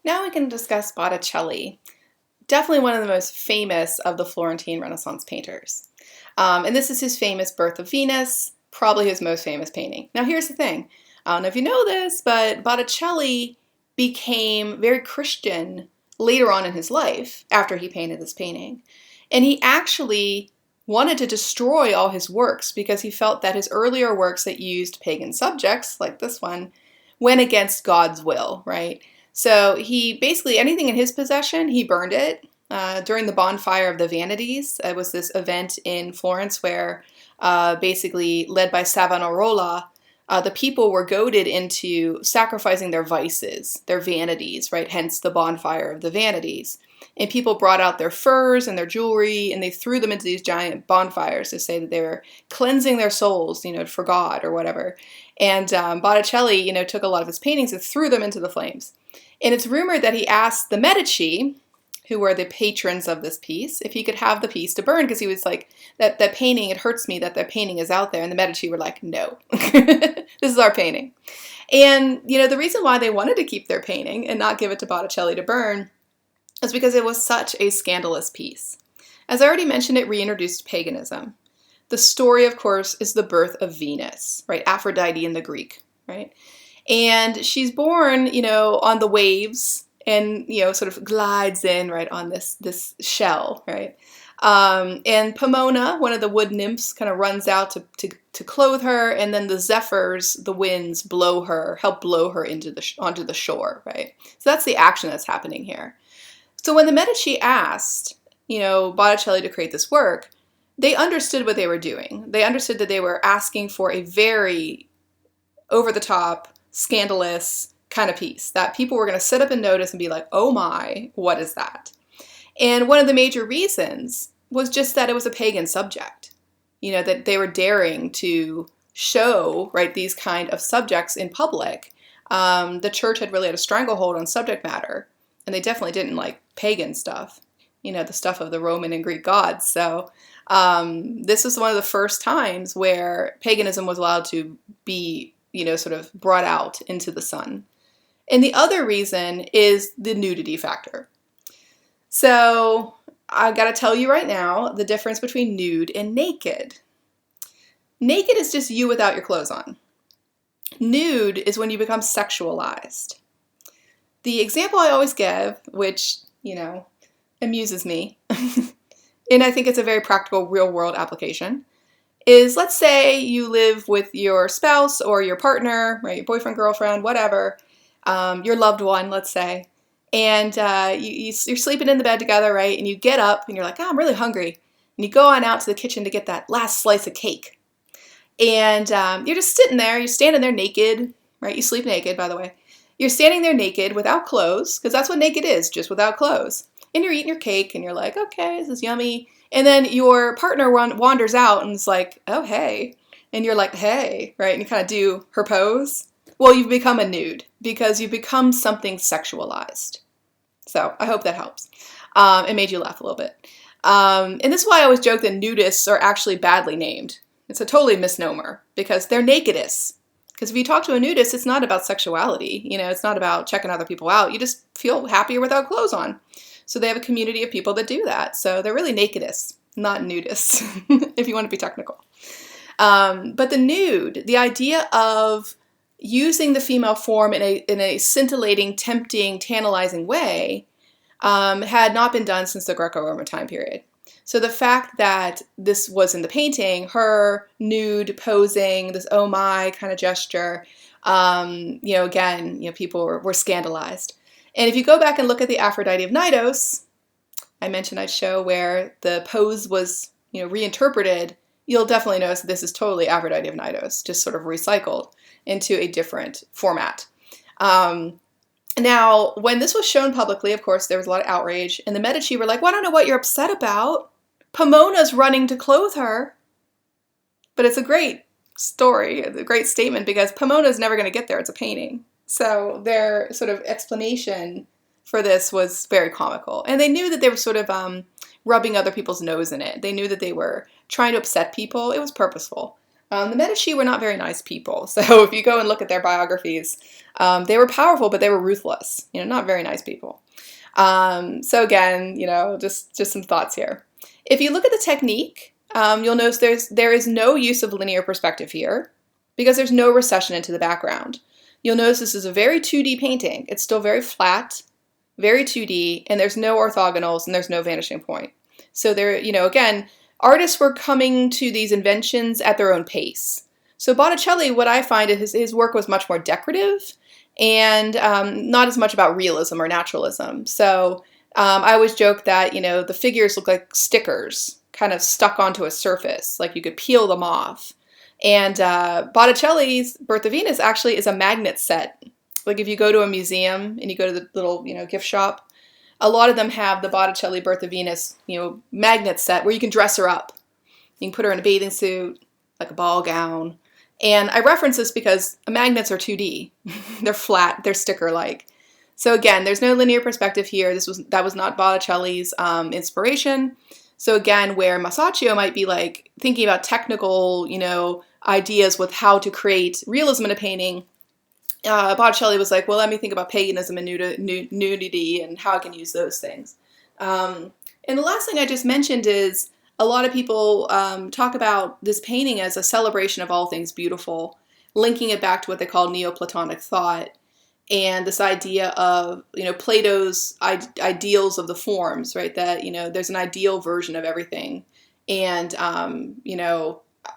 Now we can discuss Botticelli, definitely one of the most famous of the Florentine Renaissance painters. And this is his famous Birth of Venus, probably his most famous painting. Now here's the thing, I don't know if you know this, but Botticelli became very Christian later on in his life after he painted this painting. And he actually wanted to destroy all his works because he felt that his earlier works that used pagan subjects, like this one, went against God's will, right? So he basically, anything in his possession, he burned it. During the Bonfire of the Vanities, it was this event in Florence where basically led by Savonarola, the people were goaded into sacrificing their vices, their vanities, right? Hence the Bonfire of the Vanities. And people brought out their furs and their jewelry and they threw them into these giant bonfires to say that they were cleansing their souls, for God or whatever. And Botticelli, took a lot of his paintings and threw them into the flames. And it's rumored that he asked the Medici, who were the patrons of this piece, if he could have the piece to burn, because he was like, that painting, it hurts me that painting is out there. And the Medici were like, no, this is our painting. And, the reason why they wanted to keep their painting and not give it to Botticelli to burn is because it was such a scandalous piece. As I already mentioned, it reintroduced paganism. The story, of course, is the birth of Venus, right? Aphrodite in the Greek, right? And she's born, on the waves and, sort of glides in, right, on this shell, right? And Pomona, one of the wood nymphs, kind of runs out to clothe her, and then the zephyrs, the winds, help blow her onto the shore, right? So that's the action that's happening here. So when the Medici asked, Botticelli to create this work, they understood what they were doing. They understood that they were asking for a very over-the-top, scandalous kind of piece that people were going to sit up and notice and be like, oh my, what is that? And one of the major reasons was just that it was a pagan subject, that they were daring to show, right, these kind of subjects in public. The church had really had a stranglehold on subject matter, and they definitely didn't like pagan stuff, the stuff of the Roman and Greek gods. So this was one of the first times where paganism was allowed to be, sort of brought out into the sun. And the other reason is the nudity factor. So I gotta tell you right now the difference between nude and naked. Naked is just you without your clothes on. Nude is when you become sexualized. The example I always give, which, amuses me, and I think it's a very practical real world application, is let's say you live with your spouse or your partner, right, your boyfriend, girlfriend, whatever, your loved one, let's say, and you're sleeping in the bed together, right, and you get up and you're like, oh, I'm really hungry, and you go on out to the kitchen to get that last slice of cake, and you're just sitting there, you're standing there naked, right, you sleep naked, by the way, you're standing there naked without clothes, because that's what naked is, just without clothes, and you're eating your cake, and you're like, okay, this is yummy. And then your partner wanders out and is like, oh, hey. And you're like, hey, right? And you kind of do her pose. Well, you've become a nude because you become something sexualized. So I hope that helps. It made you laugh a little bit. And this is why I always joke that nudists are actually badly named. It's a totally misnomer because they're nakedists. Because if you talk to a nudist, it's not about sexuality. It's not about checking other people out. You just feel happier without clothes on. So they have a community of people that do that. So they're really nakedists, not nudists, if you want to be technical. But the nude, the idea of using the female form in a scintillating, tempting, tantalizing way had not been done since the Greco-Roman time period. So the fact that this was in the painting, her nude posing, this oh my kind of gesture, again, people were scandalized. And if you go back and look at the Aphrodite of Knidos, I mentioned I'd show where the pose was, reinterpreted, you'll definitely notice that this is totally Aphrodite of Knidos, just sort of recycled into a different format. Now, when this was shown publicly, of course, there was a lot of outrage, and the Medici were like, well, I don't know what you're upset about. Pomona's running to clothe her. But it's a great story, a great statement, because Pomona's never going to get there. It's a painting. So their sort of explanation for this was very comical. And they knew that they were sort of rubbing other people's nose in it. They knew that they were trying to upset people. It was purposeful. The Medici were not very nice people. So if you go and look at their biographies, they were powerful, but they were ruthless. Not very nice people. So again, just some thoughts here. If you look at the technique, you'll notice there is no use of linear perspective here because there's no recession into the background. You'll notice this is a very 2D painting. It's still very flat, very 2D, and there's no orthogonals and there's no vanishing point. So there, again, artists were coming to these inventions at their own pace. So Botticelli, what I find is his work was much more decorative and not as much about realism or naturalism. So I always joke that, the figures look like stickers kind of stuck onto a surface, like you could peel them off. And Botticelli's Birth of Venus actually is a magnet set. Like if you go to a museum and you go to the little, gift shop, a lot of them have the Botticelli Birth of Venus, magnet set where you can dress her up. You can put her in a bathing suit, like a ball gown. And I reference this because magnets are 2D. They're flat, they're sticker-like. So again, there's no linear perspective here. That was not Botticelli's inspiration. So again, where Masaccio might be like thinking about technical, ideas with how to create realism in a painting, Botticelli was like, well, let me think about paganism and nudity and how I can use those things. And the last thing I just mentioned is a lot of people talk about this painting as a celebration of all things beautiful, linking it back to what they call Neoplatonic thought and this idea of, Plato's ideals of the forms, right? That, there's an ideal version of everything. And,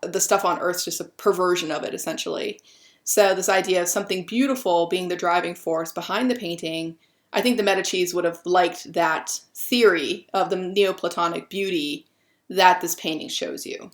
the stuff on Earth's just a perversion of it, essentially. So this idea of something beautiful being the driving force behind the painting, I think the Medicis would have liked that theory of the Neoplatonic beauty that this painting shows you.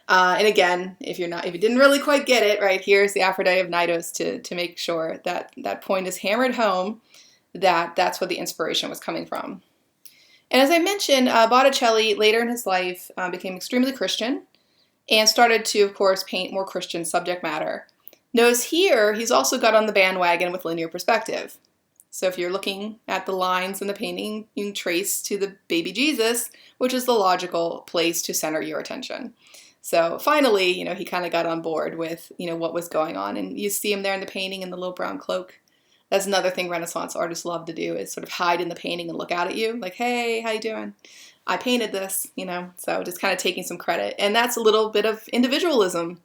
And again, if you didn't really quite get it, right, here's the Aphrodite of Knidos to make sure that that point is hammered home, that that's where the inspiration was coming from. And as I mentioned, Botticelli later in his life became extremely Christian and started to, of course, paint more Christian subject matter. Notice here, he's also got on the bandwagon with linear perspective. So if you're looking at the lines in the painting, you can trace to the baby Jesus, which is the logical place to center your attention. So finally, he kind of got on board with, what was going on. And you see him there in the painting in the little brown cloak. That's another thing Renaissance artists love to do, is sort of hide in the painting and look out at you like, hey, how you doing? I painted this, so just kind of taking some credit. And that's a little bit of individualism.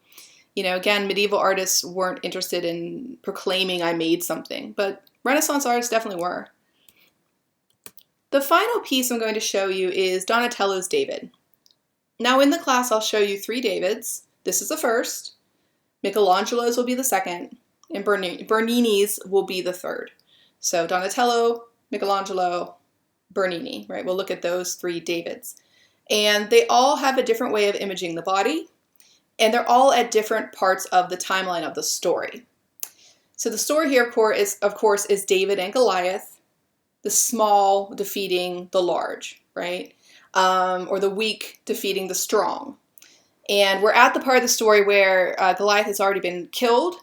Again, medieval artists weren't interested in proclaiming I made something, but Renaissance artists definitely were. The final piece I'm going to show you is Donatello's David. Now in the class, I'll show you 3 Davids. This is the first. Michelangelo's will be the second, and Bernini's will be the third. So Donatello, Michelangelo, Bernini, right? We'll look at those 3 Davids. And they all have a different way of imaging the body, and they're all at different parts of the timeline of the story. So the story here, of course, is David and Goliath, the small defeating the large, right? Or the weak defeating the strong. And we're at the part of the story where Goliath has already been killed,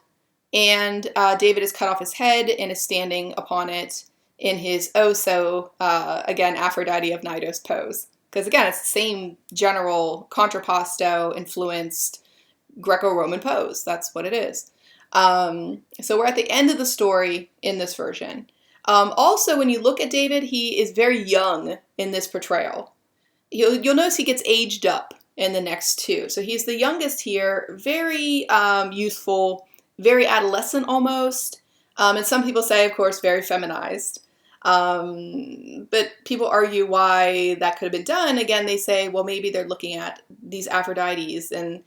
and David has cut off his head and is standing upon it in his again, Aphrodite of Knidos pose. Because again, it's the same general contrapposto influenced Greco-Roman pose. That's what it is. So we're at the end of the story in this version. Also, when you look at David, he is very young in this portrayal. You'll notice he gets aged up in the next 2. So he's the youngest here, very youthful, very adolescent almost. And some people say, of course, very feminized. But people argue why that could have been done. Again, they say, well, maybe they're looking at these Aphrodites and,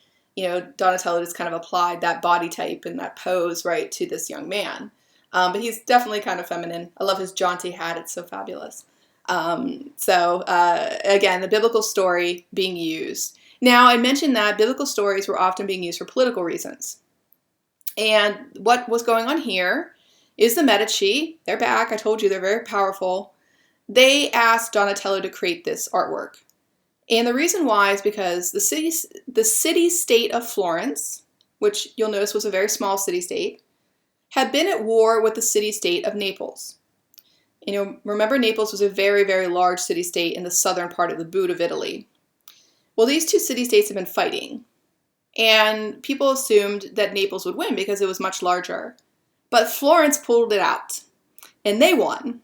Donatello just kind of applied that body type and that pose, right, to this young man. But he's definitely kind of feminine. I love his jaunty hat. It's so fabulous. Again, the biblical story being used. Now, I mentioned that biblical stories were often being used for political reasons. And what was going on here is the Medici. They're back. I told you they're very powerful. They asked Donatello to create this artwork. And the reason why is because the city-state of Florence, which you'll notice was a very small city-state, had been at war with the city-state of Naples. Remember Naples was a very, very large city-state in the southern part of the boot of Italy. Well, these 2 city-states have been fighting. And people assumed that Naples would win because it was much larger. But Florence pulled it out, and they won.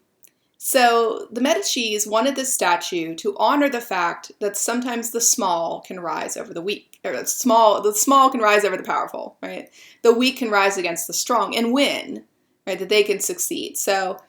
So the Medicis wanted this statue to honor the fact that sometimes the small can rise over the weak, or the small can rise over the powerful, right? The weak can rise against the strong and win, right? That they can succeed. So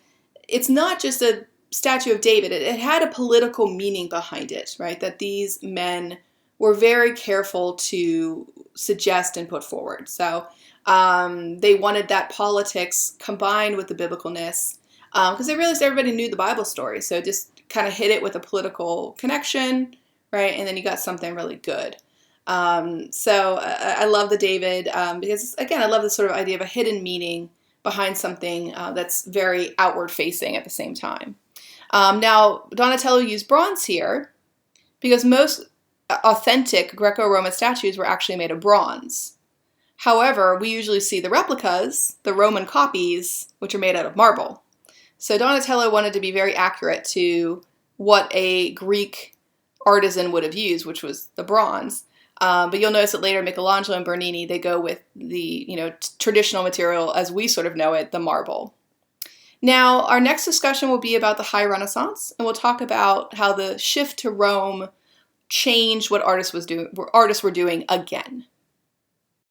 it's not just a statue of David. It had a political meaning behind it, right? That these men were very careful to suggest and put forward. So they wanted that politics combined with the biblicalness, because they realized everybody knew the Bible story. So just kind of hit it with a political connection, right? And then you got something really good. So I love the David because, again, I love this sort of idea of a hidden meaning behind something that's very outward facing at the same time. Now, Donatello used bronze here because most authentic Greco-Roman statues were actually made of bronze. However, we usually see the replicas, the Roman copies, which are made out of marble. So Donatello wanted to be very accurate to what a Greek artisan would have used, which was the bronze. But you'll notice that later Michelangelo and Bernini, they go with the traditional material as we sort of know it, the marble. Now, our next discussion will be about the High Renaissance, and we'll talk about how the shift to Rome changed what artists were doing again.